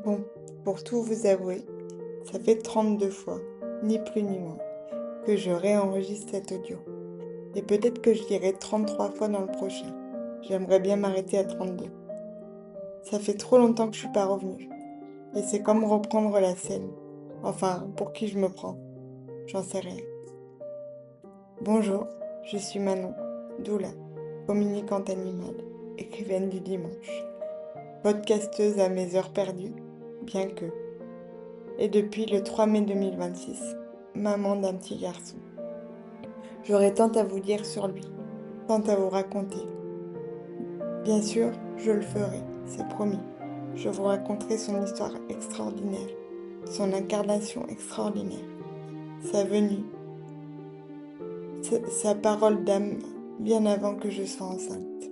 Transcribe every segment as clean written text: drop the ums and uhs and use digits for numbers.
Bon, pour tout vous avouer, ça fait 32 fois, ni plus ni moins, que je réenregistre cet audio. Et peut-être que je dirai 33 fois dans le prochain. J'aimerais bien m'arrêter à 32. Ça fait trop longtemps que je suis pas revenue. Et c'est comme reprendre la scène. Enfin, pour qui je me prends, j'en sais rien. Bonjour, je suis Manon, doula, communicante animale, écrivaine du dimanche, podcasteuse à mes heures perdues, bien que. Et depuis le 3 mai 2026, maman d'un petit garçon. J'aurais tant à vous dire sur lui, tant à vous raconter. Bien sûr, je le ferai, c'est promis. Je vous raconterai son histoire extraordinaire, son incarnation extraordinaire, sa venue, sa parole d'âme bien avant que je sois enceinte.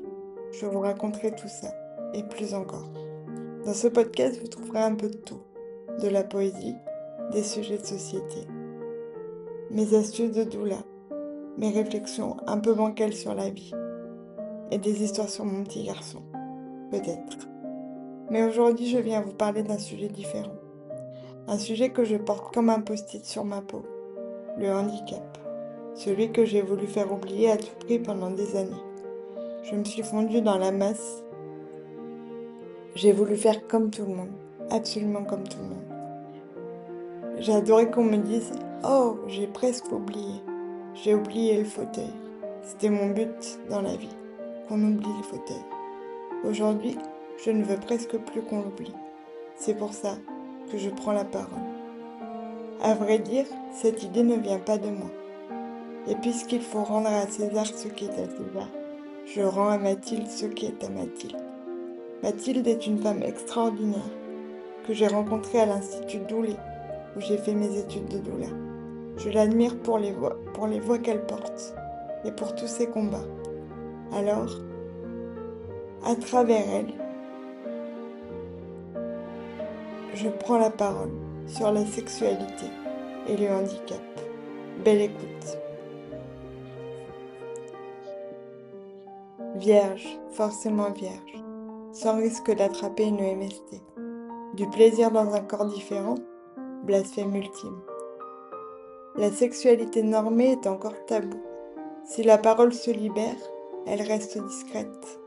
Je vous raconterai tout ça, et plus encore. Dans ce podcast, vous trouverez un peu de tout, de la poésie, des sujets de société, mes astuces de doula, mes réflexions un peu bancales sur la vie, et des histoires sur mon petit garçon, peut-être. Mais aujourd'hui, je viens vous parler d'un sujet différent. Un sujet que je porte comme un post-it sur ma peau. Le handicap. Celui que j'ai voulu faire oublier à tout prix pendant des années. Je me suis fondue dans la masse. J'ai voulu faire comme tout le monde. Absolument comme tout le monde. J'ai adoré qu'on me dise « Oh, j'ai presque oublié. J'ai oublié le fauteuil. » C'était mon but dans la vie. Qu'on oublie le fauteuil. Aujourd'hui, je ne veux presque plus qu'on l'oublie. C'est pour ça que je prends la parole. À vrai dire, cette idée ne vient pas de moi. Et puisqu'il faut rendre à César ce qui est à César, je rends à Mathilde ce qui est à Mathilde. Mathilde est une femme extraordinaire que j'ai rencontrée à l'Institut Doulé, où j'ai fait mes études de doula. Je l'admire pour les voix qu'elle porte et pour tous ses combats. Alors, à travers elle, je prends la parole sur la sexualité et le handicap. Belle écoute. Vierge, forcément vierge, sans risque d'attraper une MST. Du plaisir dans un corps différent, blasphème ultime. La sexualité normée est encore tabou. Si la parole se libère, elle reste discrète.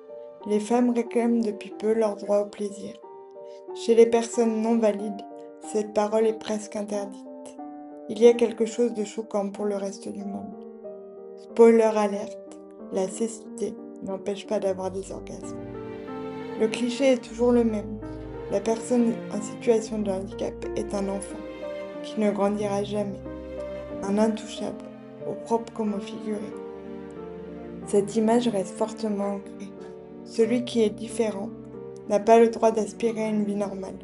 Les femmes réclament depuis peu leur droit au plaisir. Chez les personnes non valides, cette parole est presque interdite. Il y a quelque chose de choquant pour le reste du monde. Spoiler alerte, la cécité n'empêche pas d'avoir des orgasmes. Le cliché est toujours le même. La personne en situation de handicap est un enfant qui ne grandira jamais, un intouchable, au propre comme au figuré. Cette image reste fortement ancrée. Celui qui est différent n'a pas le droit d'aspirer à une vie normale.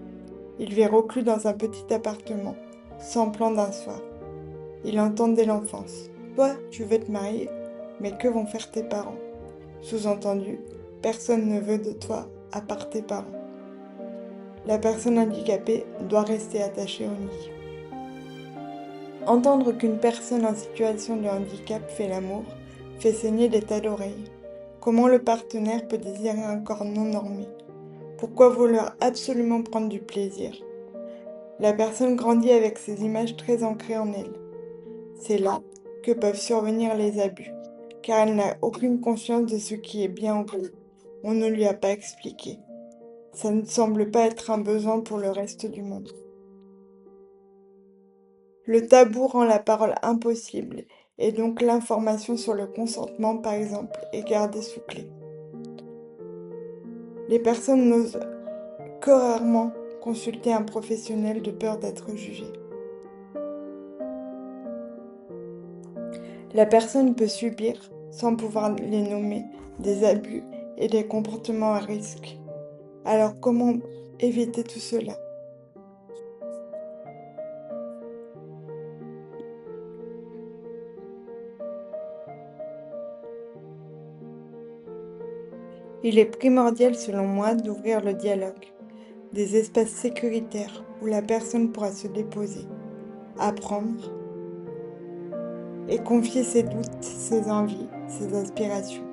Il vit reclus dans un petit appartement, sans plan d'un soir. Il entend dès l'enfance « Toi, tu veux te marier, mais que vont faire tes parents ?» Sous-entendu, personne ne veut de toi à part tes parents. La personne handicapée doit rester attachée au nid. Entendre qu'une personne en situation de handicap fait l'amour fait saigner des tas d'oreilles. Comment le partenaire peut désirer un corps non normé? Pourquoi vouloir absolument prendre du plaisir? La personne grandit avec ces images très ancrées en elle. C'est là que peuvent survenir les abus, car elle n'a aucune conscience de ce qui est bien ou mal. On ne lui a pas expliqué. Ça ne semble pas être un besoin pour le reste du monde. Le tabou rend la parole impossible, et donc l'information sur le consentement, par exemple, est gardée sous clé. Les personnes n'osent que rarement consulter un professionnel de peur d'être jugées. La personne peut subir, sans pouvoir les nommer, des abus et des comportements à risque. Alors comment éviter tout cela? Il est primordial selon moi d'ouvrir le dialogue, des espaces sécuritaires où la personne pourra se déposer, apprendre et confier ses doutes, ses envies, ses aspirations.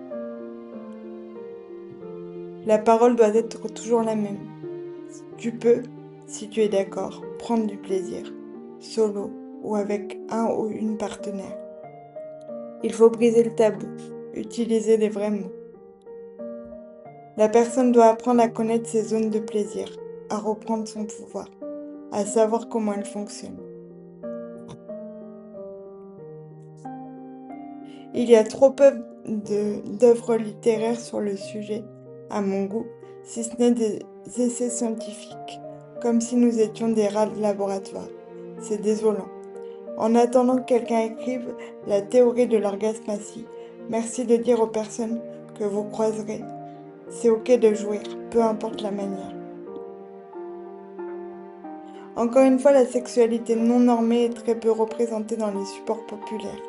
La parole doit être toujours la même. Tu peux, si tu es d'accord, prendre du plaisir, solo ou avec un ou une partenaire. Il faut briser le tabou, utiliser les vrais mots. La personne doit apprendre à connaître ses zones de plaisir, à reprendre son pouvoir, à savoir comment elle fonctionne. Il y a trop peu d'œuvres littéraires sur le sujet, à mon goût, si ce n'est des essais scientifiques, comme si nous étions des rats de laboratoire. C'est désolant. En attendant que quelqu'un écrive la théorie de l'orgasme assis, merci de dire aux personnes que vous croiserez. C'est ok de jouir, peu importe la manière. Encore une fois, la sexualité non normée est très peu représentée dans les supports populaires.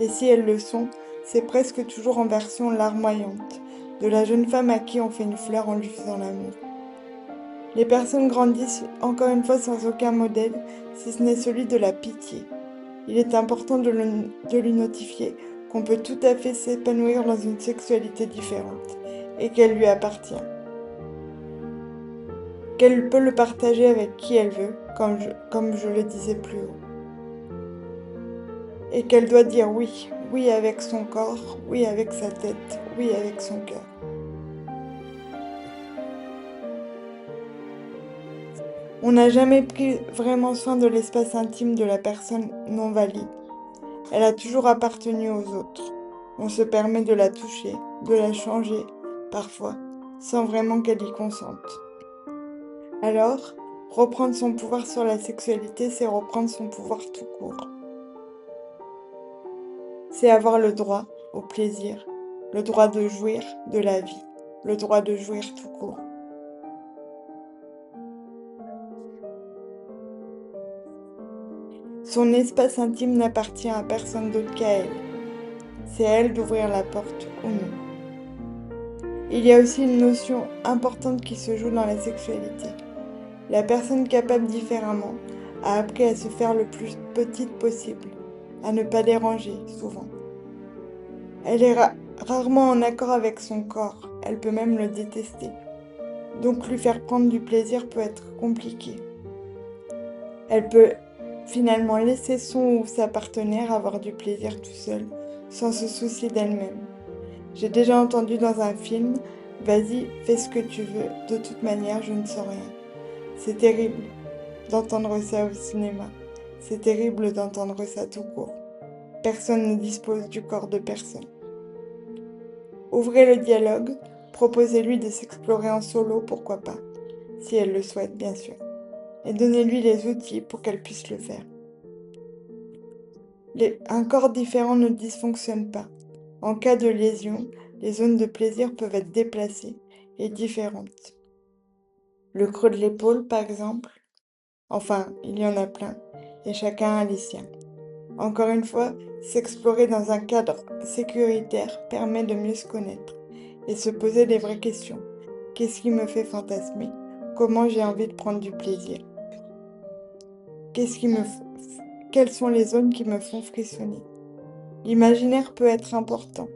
Et si elles le sont, c'est presque toujours en version larmoyante, de la jeune femme à qui on fait une fleur en lui faisant l'amour. Les personnes grandissent encore une fois sans aucun modèle, si ce n'est celui de la pitié. Il est important de lui notifier qu'on peut tout à fait s'épanouir dans une sexualité différente et qu'elle lui appartient. Qu'elle peut le partager avec qui elle veut, comme je le disais plus haut. Et qu'elle doit dire oui, oui avec son corps, oui avec sa tête, oui avec son cœur. On n'a jamais pris vraiment soin de l'espace intime de la personne non valide. Elle a toujours appartenu aux autres. On se permet de la toucher, de la changer, parfois, sans vraiment qu'elle y consente. Alors, reprendre son pouvoir sur la sexualité, c'est reprendre son pouvoir tout court. C'est avoir le droit au plaisir, le droit de jouir de la vie, le droit de jouir tout court. Son espace intime n'appartient à personne d'autre qu'à elle. C'est à elle d'ouvrir la porte ou non. Il y a aussi une notion importante qui se joue dans la sexualité. La personne capable différemment a appris à se faire le plus petite possible, à ne pas déranger souvent. Elle est rarement en accord avec son corps, elle peut même le détester. Donc lui faire prendre du plaisir peut être compliqué. Elle peut finalement laisser son ou sa partenaire avoir du plaisir tout seul, sans se soucier d'elle-même. J'ai déjà entendu dans un film « Vas-y, fais ce que tu veux, de toute manière, je ne sens rien ». C'est terrible d'entendre ça au cinéma. C'est terrible d'entendre ça tout court. Personne ne dispose du corps de personne. Ouvrez le dialogue, proposez-lui de s'explorer en solo, pourquoi pas, si elle le souhaite bien sûr, et donnez-lui les outils pour qu'elle puisse le faire. Un corps différent ne dysfonctionne pas. En cas de lésion, les zones de plaisir peuvent être déplacées et différentes. Le creux de l'épaule, par exemple. Enfin, il y en a plein, et chacun a les siens. Encore une fois, s'explorer dans un cadre sécuritaire permet de mieux se connaître et se poser des vraies questions. Qu'est-ce qui me fait fantasmer? Comment j'ai envie de prendre du plaisir? Quelles sont les zones qui me font frissonner? L'imaginaire peut être important.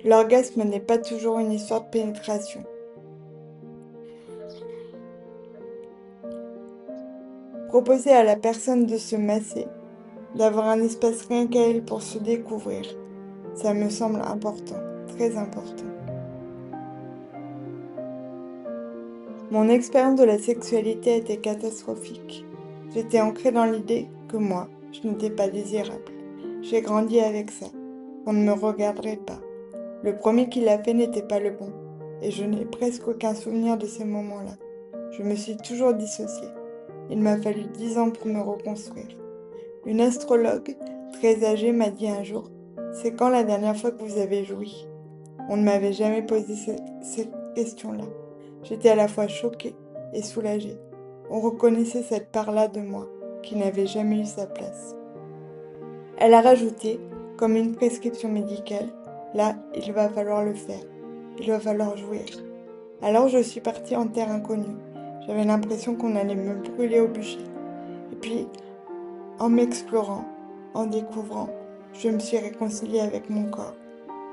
L'orgasme n'est pas toujours une histoire de pénétration. Proposer à la personne de se masser, d'avoir un espace rien qu'à elle pour se découvrir, ça me semble important, très important. Mon expérience de la sexualité a été catastrophique. J'étais ancrée dans l'idée que moi, je n'étais pas désirable. J'ai grandi avec ça. On ne me regarderait pas. Le premier qui l'a fait n'était pas le bon. Et je n'ai presque aucun souvenir de ces moments-là. Je me suis toujours dissociée. Il m'a fallu 10 ans pour me reconstruire. Une astrologue, très âgée, m'a dit un jour « C'est quand la dernière fois que vous avez joui ?» On ne m'avait jamais posé cette question-là. J'étais à la fois choquée et soulagée. On reconnaissait cette part-là de moi qui n'avait jamais eu sa place. Elle a rajouté, comme une prescription médicale, là, il va falloir le faire. Il va falloir jouir. Alors je suis partie en terre inconnue. J'avais l'impression qu'on allait me brûler au bûcher. Et puis, en m'explorant, en découvrant, je me suis réconciliée avec mon corps.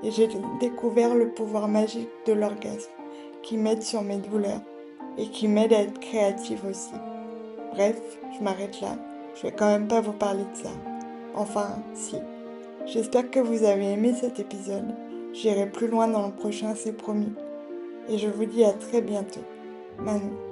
et j'ai découvert le pouvoir magique de l'orgasme qui m'aide sur mes douleurs et qui m'aide à être créative aussi. Bref, je m'arrête là, je vais quand même pas vous parler de ça. Enfin, si. J'espère que vous avez aimé cet épisode. J'irai plus loin dans le prochain, c'est promis. Et je vous dis à très bientôt. Manu.